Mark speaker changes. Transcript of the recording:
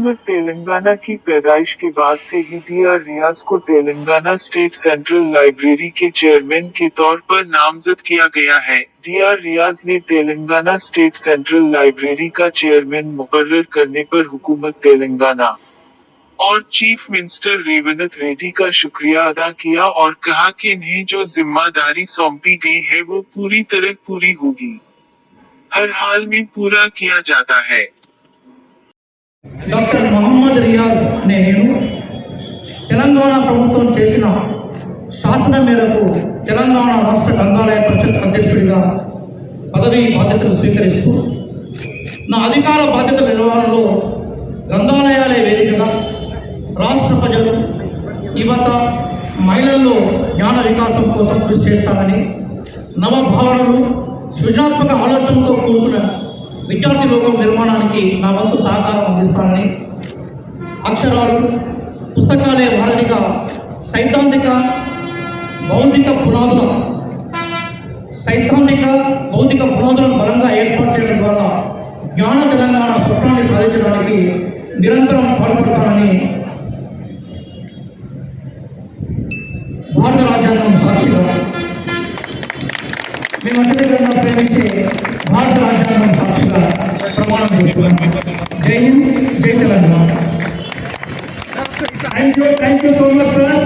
Speaker 1: हुकूमत तेलंगाना की पैदाइश के बाद से ही डीआर रियाज को तेलंगाना स्टेट सेंट्रल लाइब्रेरी के चेयरमैन के तौर पर नामजद किया गया है। डीआर रियाज ने तेलंगाना स्टेट सेंट्रल लाइब्रेरी का चेयरमैन मुकर्रर करने पर हुकूमत तेलंगाना और चीफ मिनिस्टर रेवंत रेड्डी का शुक्रिया अदा किया और कहा कि इन्हें जो जिम्मेदारी सौंपी गई है वो पूरी तरह पूरी होगी, हर हाल में पूरा किया जाता है।
Speaker 2: డాక్టర్ మొహమ్మద్ రియాజ్ అనే నేను తెలంగాణ ప్రభుత్వం చేసిన శాసనం మేరకు తెలంగాణ రాష్ట్ర గ్రంథాలయ పరిషత్ అధ్యక్షుడిగా పదవి బాధ్యతలు స్వీకరిస్తూ నా అధికార బాధ్యతల నిర్వహణలో గ్రంథాలయాలే వేదికగా రాష్ట్ర ప్రజలు, యువత, మహిళల్లో జ్ఞాన వికాసం కోసం కృషి చేస్తానని, నవభావనలు, సృజనాత్మక ఆలోచనతో కూడుకున్న విద్యార్థి లోకం నిర్మాణానికి నా వంతు సహకారం అందిస్తానని, అక్షరాలు, పుస్తకాలే వారధిగా సైద్ధాంతిక బౌద్ధిక పునాదులను బలంగా ఏర్పాటు చేయడం ద్వారా జ్ఞాన తెలంగాణ స్వప్నాన్ని సాధించడానికి నిరంతరం పాల్పడతానని భారత రాజ్యాంగం సాక్షిగా మేమందరికన్నా ప్రేమించే భారత రాజ్యాంగం సాక్షిగా ప్రమాణం చేస్తున్నాం. జై హింద్, జై Telangana.
Speaker 3: Thank you so much sir.